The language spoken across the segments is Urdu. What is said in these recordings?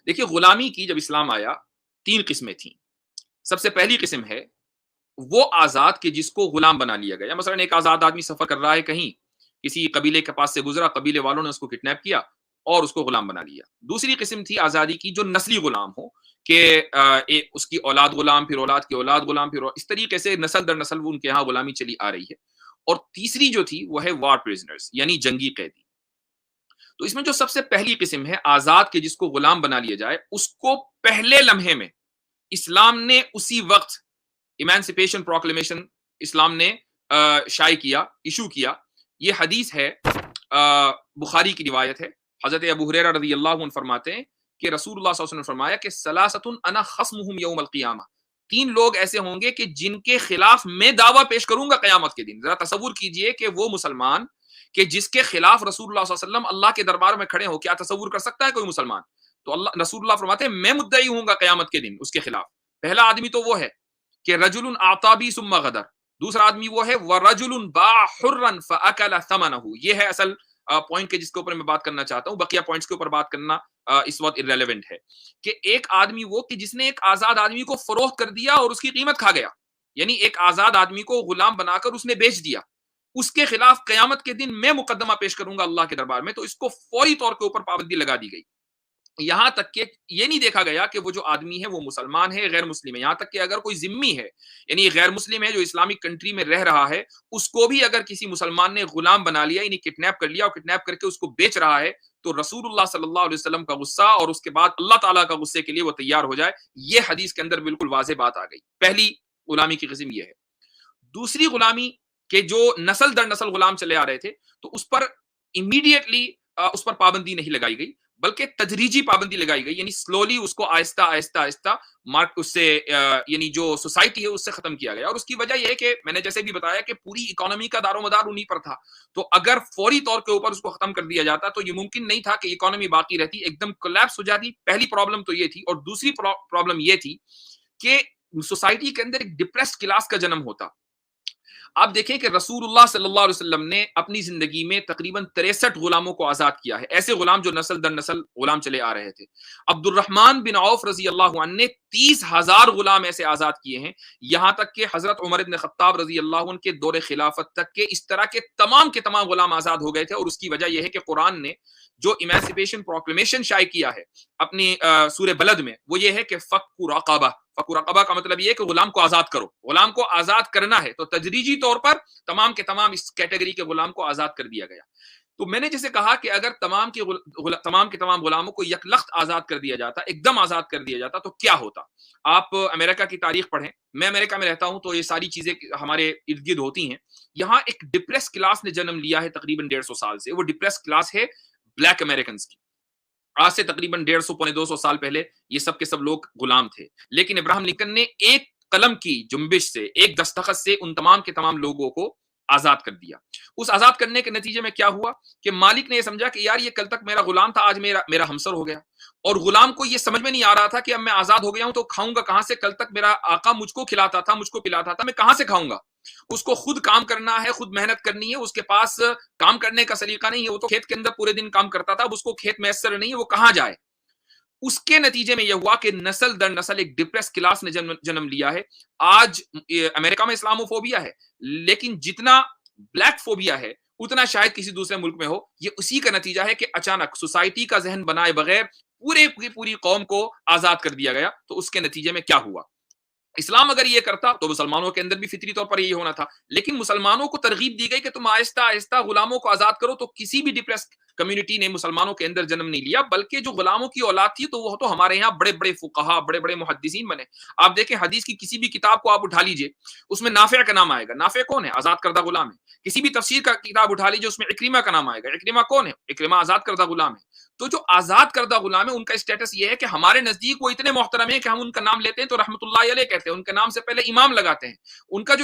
دیکھیے غلامی کی جب اسلام آیا 3 قسمیں تھیں. سب سے پہلی قسم ہے وہ آزاد کہ جس کو غلام بنا لیا گیا. مثلا ایک آزاد آدمی سفر کر رہا ہے کہیں, کسی قبیلے کے پاس سے گزرا, قبیلے والوں نے اس کو کڈنیپ کیا اور اس کو غلام بنا لیا. دوسری قسم تھی آزادی کی جو نسلی غلام ہو, کہ اس کی اولاد غلام, پھر اولاد کی اولاد غلام, پھر اس طریقے سے نسل در نسل وہ ان کے ہاں غلامی چلی آ رہی ہے. اور تیسری جو تھی وہ ہے وار پریزنرز, یعنی جنگی قیدی. تو اس میں جو سب سے پہلی قسم ہے آزاد کے جس کو غلام بنا لیا جائے, اس کو پہلے لمحے میں اسلام نے اسی وقت ایمانسپیشن پروکلیمیشن اسلام نے شائع کیا, ایشو کیا. یہ حدیث ہے, بخاری کی روایت ہے. حضرت ابو ہریرہ رضی اللہ عنہ فرماتے ہیں کہ رسول اللہ صلی اللہ علیہ وسلم نے فرمایا کہ ثلاثۃ انا خصمہم یوم القیامہ, 3 لوگ ایسے ہوں گے کہ جن کے خلاف میں دعویٰ پیش کروں گا قیامت کے دن. ذرا تصور کیجئے کہ وہ مسلمان کہ جس کے خلاف رسول اللہ صلی اللہ علیہ وسلم اللہ کے دربار میں کھڑے ہو, کیا تصور کر سکتا ہے کوئی مسلمان؟ تو اللہ رسول اللہ فرماتے ہیں میں مدعی ہوں گا قیامت کے دن اس کے خلاف. پہلا آدمی تو وہ ہے کہ رجل اعطابی ثم غدر, دوسرا آدمی وہ ہے ورجل باع حرا فاکل ثمنہ. یہ ہے اصل پوائنٹ کے جس کے اوپر میں بات کرنا چاہتا ہوں. بقیہ پوائنٹس کے اوپر بات کرنا اس وقت irrelevant ہے. کہ ایک آدمی وہ کہ جس نے ایک آزاد آدمی کو فروخت کر دیا اور اس کی قیمت کھا گیا, یعنی ایک آزاد آدمی کو غلام بنا کر اس نے بیچ دیا, اس کے خلاف قیامت کے دن میں مقدمہ پیش کروں گا اللہ کے دربار میں. تو اس کو فوری طور کے اوپر پابندی لگا دی گئی. یہاں تک کہ یہ نہیں دیکھا گیا کہ وہ جو آدمی ہے وہ مسلمان ہے غیر مسلم ہے. یہاں تک کہ اگر کوئی ذمی ہے, یعنی غیر مسلم ہے جو اسلامک کنٹری میں رہ رہا ہے, اس کو بھی اگر کسی مسلمان نے غلام بنا لیا, یعنی کڈنیپ کر لیا اور کڈنیپ کر کے اس کو بیچ رہا ہے, تو رسول اللہ صلی اللہ علیہ وسلم کا غصہ اور اس کے بعد اللہ تعالیٰ کا غصے کے لیے وہ تیار ہو جائے. یہ حدیث کے اندر بالکل واضح بات آ گئی. پہلی غلامی کی قسم یہ ہے. دوسری غلامی کہ جو نسل در نسل غلام چلے آ رہے تھے, تو اس پر امیڈیٹلی اس پر پابندی نہیں لگائی گئی, بلکہ تدریجی پابندی لگائی گئی. یعنی سلولی اس کو آہستہ آہستہ آہستہ اس سے یعنی جو سوسائٹی ہے اس سے ختم کیا گیا. اور اس کی وجہ یہ ہے کہ میں نے جیسے بھی بتایا کہ پوری اکانومی کا دار و مدار انہی پر تھا. تو اگر فوری طور کے اوپر اس کو ختم کر دیا جاتا تو یہ ممکن نہیں تھا کہ اکانومی باقی رہتی, ایک دم کولیپس ہو جاتی. پہلی پرابلم تو یہ تھی. اور دوسری پرابلم یہ تھی کہ سوسائٹی کے اندر ایک ڈپریسڈ کلاس کا جنم ہوتا. آپ دیکھیں کہ رسول اللہ صلی اللہ علیہ وسلم نے اپنی زندگی میں تقریباً 63 غلاموں کو آزاد کیا ہے, ایسے غلام جو نسل در نسل غلام چلے آ رہے تھے. عبد الرحمن بن عوف رضی اللہ عنہ نے 30,000 غلام ایسے آزاد کیے ہیں. یہاں تک کہ حضرت عمر بن خطاب رضی اللہ عنہ کے دور خلافت تک کے اس طرح کے تمام غلام آزاد ہو گئے تھے. اور اس کی وجہ یہ ہے کہ قرآن نے جو ایمانسپیشن پروکلیمیشن شائع کیا ہے اپنی سورہ بلد میں, وہ یہ ہے کہ فک رقبہ. فک رقبہ کا مطلب یہ ہے کہ غلام کو آزاد کرو, غلام کو آزاد کرنا ہے. تو تدریجی طور پر تمام کے تمام اس کیٹیگری کے غلام کو آزاد کر دیا گیا. تو میں نے جیسے کہا کہ اگر تمام کے تمام غلاموں کو یک لخت آزاد کر دیا جاتا, ایک دم آزاد کر دیا جاتا, تو کیا ہوتا. آپ امریکہ کی تاریخ پڑھیں, میں امریکہ میں رہتا ہوں تو یہ ساری چیزیں ہمارے ارد گرد ہوتی ہیں. یہاں ایک ڈپریس کلاس نے جنم لیا ہے تقریباً 150 سال سے. وہ ڈپریس کلاس ہے بلیک امریکنز کی. آج سے تقریباً 150 پونے 200 سال پہلے یہ سب کے سب لوگ غلام تھے. لیکن ابراہم لنکن نے ایک قلم کی جنبش سے, ایک دستخط سے ان تمام کے تمام لوگوں کو آزاد کر دیا. اس آزاد کرنے کے نتیجے میں کیا ہوا کہ مالک نے یہ سمجھا کہ یار یہ کل تک میرا غلام تھا, آج میرا ہمسر ہو گیا. اور غلام کو یہ سمجھ میں نہیں آ رہا تھا کہ اب میں آزاد ہو گیا ہوں تو کھاؤں گا کہاں سے. کل تک میرا آقا مجھ کو کھلاتا تھا, مجھ کو پلاتا تھا, میں کہاں سے کھاؤں گا. اس کو خود کام کرنا ہے, خود محنت کرنی ہے. اس کے پاس کام کرنے کا سلیقہ نہیں ہے, وہ تو کھیت کے اندر پورے دن کام کرتا تھا, اب اس کو کھیت میسر نہیں ہے, وہ کہاں جائے. اس کے نتیجے میں یہ ہوا کہ نسل در نسل ایک ڈپریس کلاس نے جنم لیا ہے. آج امریکہ میں اسلاموفوبیا ہے, لیکن جتنا بلیک فوبیا ہے اتنا شاید کسی دوسرے ملک میں ہو. یہ اسی کا نتیجہ ہے کہ اچانک سوسائٹی کا ذہن بنائے بغیر پوری قوم کو آزاد کر دیا گیا. تو اس کے نتیجے میں کیا ہوا. اسلام اگر یہ کرتا تو مسلمانوں کے اندر بھی فطری طور پر یہی ہونا تھا, لیکن مسلمانوں کو ترغیب دی گئی کہ تم آہستہ آہستہ غلاموں کو آزاد کرو. تو کسی بھی ڈپریس کمیونٹی نے مسلمانوں کے اندر جنم نہیں لیا, بلکہ جو غلاموں کی اولاد تھی تو وہ تو ہمارے یہاں بڑے بڑے فقہا, بڑے بڑے محدثین بنے. آپ دیکھیں حدیث کی کسی بھی کتاب کو آپ اٹھا لیجئے, اس میں نافع کا نام آئے گا. نافع کون ہے؟ آزاد کردہ غلام ہے. کسی بھی تفسیر کا کتاب اٹھا لیجئے, اس میں اکرمہ کا نام آئے گا. اکرمہ کون ہے؟ اکرمہ آزاد کردہ غلام ہے. تو جو آزاد کردہ غلام ہے ان کا اسٹیٹس یہ ہے کہ ہمارے نزدیک وہ اتنے محترم ہیں کہ ہم ان کا نام لیتے ہیں تو رحمت اللہ علیہ کہتے ہیں, ان کے نام سے پہلے امام لگاتے ہیں. ان کا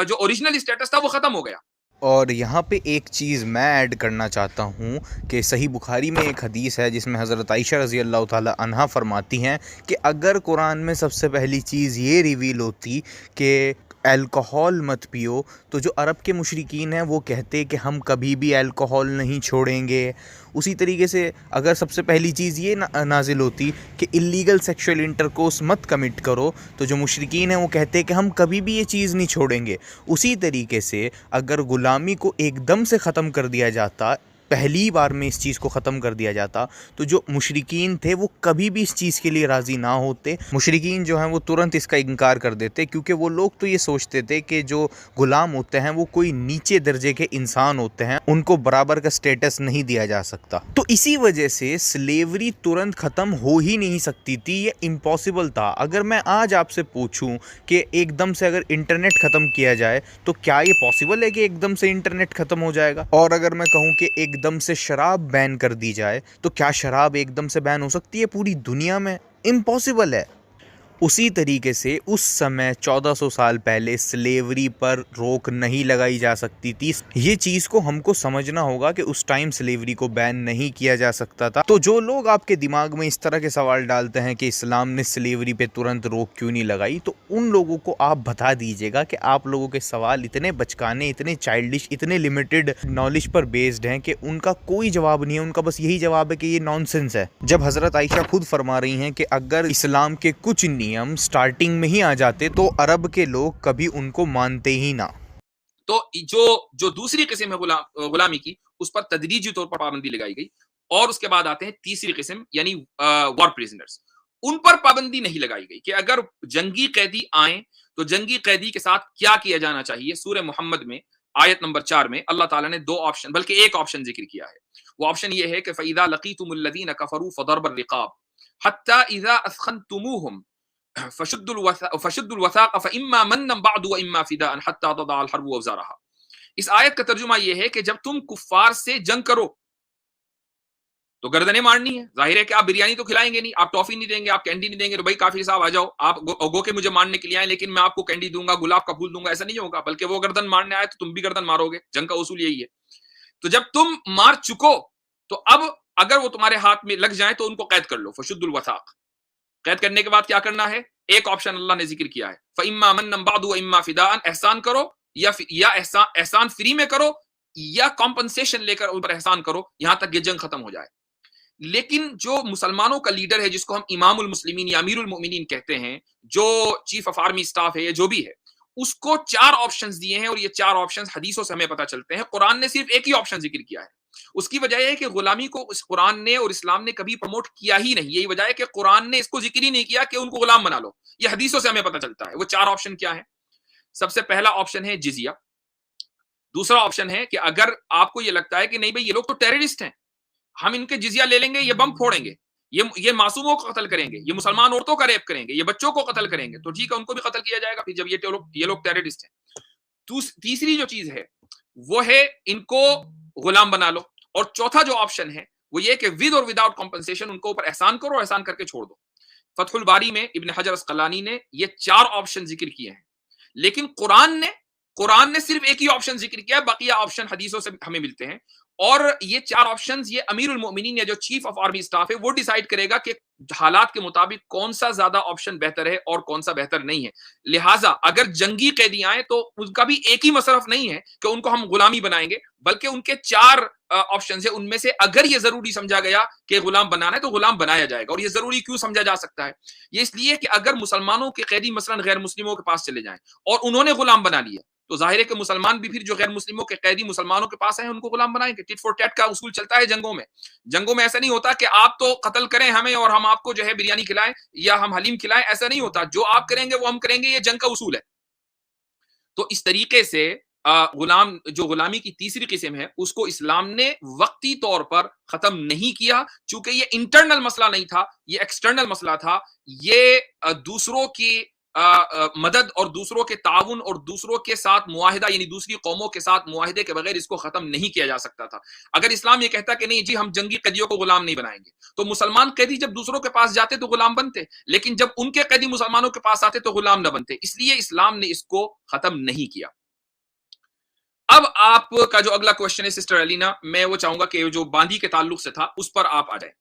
جو اوریجنل اسٹیٹس تھا وہ ختم ہو گیا. اور یہاں پہ ایک چیز میں ایڈ کرنا چاہتا ہوں کہ صحیح بخاری میں ایک حدیث ہے جس میں حضرت عائشہ رضی اللہ تعالی عنہا فرماتی ہیں کہ اگر قرآن میں سب سے پہلی چیز یہ ریویل ہوتی کہ الکحل مت پیو، تو جو عرب کے مشرکین ہیں وہ کہتے کہ ہم کبھی بھی الکحل نہیں چھوڑیں گے. اسی طریقے سے اگر سب سے پہلی چیز یہ نازل ہوتی کہ اللیگل سیکشول انٹرکورس مت کمٹ کرو، تو جو مشرکین ہیں وہ کہتے کہ ہم کبھی بھی یہ چیز نہیں چھوڑیں گے. اسی طریقے سے اگر غلامی کو ایک دم سے ختم کر دیا جاتا، پہلی بار میں اس چیز کو ختم کر دیا جاتا، تو جو مشرکین تھے وہ کبھی بھی اس چیز کے لیے راضی نہ ہوتے. مشرکین جو ہیں وہ ترنت اس کا انکار کر دیتے، کیونکہ وہ لوگ تو یہ سوچتے تھے کہ جو غلام ہوتے ہیں وہ کوئی نیچے درجے کے انسان ہوتے ہیں، ان کو برابر کا سٹیٹس نہیں دیا جا سکتا. تو اسی وجہ سے سلیوری ترنت ختم ہو ہی نہیں سکتی تھی، یہ امپاسبل تھا. اگر میں آج آپ سے پوچھوں کہ ایک دم سے اگر انٹرنیٹ ختم کیا جائے تو کیا یہ پاسبل ہے کہ ایک دم سے انٹرنیٹ ختم ہو جائے گا؟ اور اگر میں کہوں کہ ایک دم سے شراب بین کر دی جائے تو کیا شراب ایک دم سے بین ہو سکتی ہے پوری دنیا میں؟ امپاسبل ہے. اسی طریقے سے اس سمے 1400 سال پہلے سلیوری پر روک نہیں لگائی جا سکتی تھی. یہ چیز کو ہم کو سمجھنا ہوگا کہ اس ٹائم سلیوری کو بین نہیں کیا جا سکتا تھا. تو جو لوگ آپ کے دماغ میں اس طرح کے سوال ڈالتے ہیں کہ اسلام نے سلیوری پہ ترنت روک کیوں نہیں لگائی، تو ان لوگوں کو آپ بتا دیجئے گا کہ آپ لوگوں کے سوال اتنے بچکانے، اتنے چائلڈش، اتنے لیمیٹڈ نالج پر بیسڈ ہیں کہ ان کا کوئی جواب نہیں ہے. ان کا بس یہی جواب ہے کہ یہ نان سینس ہے. جب حضرت عائشہ خود فرما رہی ہیں کہ اگر اسلام کے کچھ نیم سٹارٹنگ میں ہی آ جاتے تو عرب کے لوگ کبھی ان کو مانتے ہی نہ. تو جو دوسری قسم ہے غلامی کی، اس پر تدریجی طور پر پابندی لگائی گئی. اور اس کے بعد آتے ہیں تیسری قسم، یعنی وار پریزنرز. ان پر پابندی نہیں لگائی گئی کہ اگر جنگی قیدی آئیں تو جنگی قیدی کے ساتھ کیا کیا جانا چاہیے. سورہ محمد میں آیت نمبر 4 میں اللہ تعالیٰ نے 2 آپشن، بلکہ ایک آپشن ذکر کیا ہے. وہ آپشن یہ ہے کہ فَإِذَا لَقِيتُمُ الَّذِينَ كَفَرُوا فَضَرْبَ الرِّقَابِ حَتَّى إِذَا أَثْخَنْتُمُوهُمْ فَشُدُّوا الْوَثَاقَ فَإِمَّا مَنًّا بَعْدُ وَإِمَّا فِدَاءً حَتَّى تَضَعَ الْحَرْبُ أَوْزَارَهَا. اس آیت کا ترجمہ یہ ہے کہ جب تم کفار سے جنگ کرو تو گردنیں مارنی ہے. ظاہر ہے کہ آپ بریانی تو کھلائیں گے نہیں، آپ ٹافی نہیں دیں گے، آپ کینڈی نہیں دیں گے. تو بھائی کافی صاحب آ جاؤ، آپ گو کے مجھے مارنے کے لیے آئے لیکن میں آپ کو کینڈی دوں گا، گلاب کا پھول دوں گا، ایسا نہیں ہوگا. بلکہ وہ گردن مارنے آئے تو تم بھی گردن مارو گے. جنگ کا اصول یہی ہے. تو جب تم مار چکو تو اب اگر وہ تمہارے ہاتھ میں لگ جائیں تو ان کو قید کر لو. فشد الوثاق. قید کرنے کے بعد کیا کرنا ہے؟ ایک آپشن اللہ نے ذکر کیا ہے، فَإِمَّا مَنًّا بَعْدُ وَإِمَّا فِدَاءً. احسان کرو یا احسان فری میں کرو یا کمپنسیشن لے کر ان پر احسان کرو یہاں تک یہ جنگ ختم ہو جائے. لیکن جو مسلمانوں کا لیڈر ہے، جس کو ہم امام المسلمین یا امیر المؤمنین کہتے ہیں، جو چیف آف آرمی سٹاف ہے یا جو بھی ہے، اس کو 4 آپشنز دیے ہیں. اور یہ 4 آپشنز حدیثوں سے ہمیں پتہ چلتے ہیں. قرآن نے صرف ایک ہی آپشن ذکر کیا ہے. اس کی وجہ یہ ہے کہ غلامی کو اس قرآن نے اور اسلام نے کبھی پروموٹ کیا ہی نہیں. یہی وجہ ہے کہ قرآن نے اس کو ذکر ہی نہیں کیا کہ ان کو غلام بنا لو. یہ حدیثوں سے ہمیں پتہ چلتا ہے. وہ 4 آپشن کیا ہیں؟ سب سے پہلا آپشن ہے جزیہ. دوسرا آپشن ہے کہ اگر آپ کو یہ لگتا ہے کہ نہیں بھائی یہ لوگ تو ٹیررسٹ ہیں، ہم ان کے جزیہ لے لیں گے، یہ بم پھوڑیں گے، یہ معصوموں کو قتل کریں گے، یہ مسلمان عورتوں کا ریپ کریں گے، یہ بچوں کو قتل کریں گے، تو ٹھیک ہے ان کو بھی قتل کیا جائے گا پھر جب یہ لوگ ٹیررسٹ ہیں. تیسری جو چیز ہے وہ ہے ان کو غلام بنا لو. اور چوتھا جو آپشن ہے وہ یہ کہ ود اور وداؤٹ کمپنسیشن ان کو اوپر احسان کرو، احسان کر کے چھوڑ دو. فتح الباری میں ابن حجر اسقلانی نے یہ 4 آپشن ذکر کیے ہیں. لیکن قرآن نے صرف ایک ہی آپشن ذکر کیا ہے، بقیہ آپشن حدیثوں سے ہمیں ملتے ہیں. اور یہ 4 آپشنز یہ امیر المؤمنین یا جو چیف آف آرمی سٹاف ہے وہ ڈیسائیڈ کرے گا کہ حالات کے مطابق کون سا زیادہ آپشن بہتر ہے اور کون سا بہتر نہیں ہے. لہٰذا اگر جنگی قیدی آئیں تو ان کا بھی ایک ہی مصرف نہیں ہے کہ ان کو ہم غلامی بنائیں گے، بلکہ ان کے 4 آپشنز ہیں. ان میں سے اگر یہ ضروری سمجھا گیا کہ غلام بنانا ہے تو غلام بنایا جائے گا. اور یہ ضروری کیوں سمجھا جا سکتا ہے؟ یہ اس لیے کہ اگر مسلمانوں کے قیدی مثلا غیر مسلموں کے پاس چلے جائیں اور انہوں نے غلام بنا لیا تو ظاہر ہے کہ مسلمان بھی پھر جو غیر مسلموں کے قیدی مسلمانوں کے پاس ہیں ان کو غلام بنائیں گے. ٹٹ فور ٹیٹ کا اصول چلتا ہے جنگوں میں ایسا نہیں ہوتا کہ آپ تو قتل کریں ہمیں اور ہم آپ کو جو ہے بریانی کھلائیں یا ہم حلیم کھلائیں. ایسا نہیں ہوتا. جو آپ کریں گے وہ ہم کریں گے. یہ جنگ کا اصول ہے. تو اس طریقے سے غلامی کی تیسری قسم ہے اس کو اسلام نے وقتی طور پر ختم نہیں کیا، چونکہ یہ انٹرنل مسئلہ نہیں تھا، یہ ایکسٹرنل مسئلہ تھا. یہ دوسروں کی مدد اور دوسروں کے تعاون اور دوسروں کے ساتھ معاہدہ، یعنی دوسری قوموں کے ساتھ معاہدے کے بغیر اس کو ختم نہیں کیا جا سکتا تھا. اگر اسلام یہ کہتا کہ نہیں جی ہم جنگی قیدیوں کو غلام نہیں بنائیں گے تو مسلمان قیدی جب دوسروں کے پاس جاتے تو غلام بنتے، لیکن جب ان کے قیدی مسلمانوں کے پاس آتے تو غلام نہ بنتے. اس لیے اسلام نے اس کو ختم نہیں کیا. اب آپ کا جو اگلا کوشچن ہے سسٹر علینا، میں وہ چاہوں گا کہ جو باندی کے تعلق سے تھا اس پر آپ آ جائیں.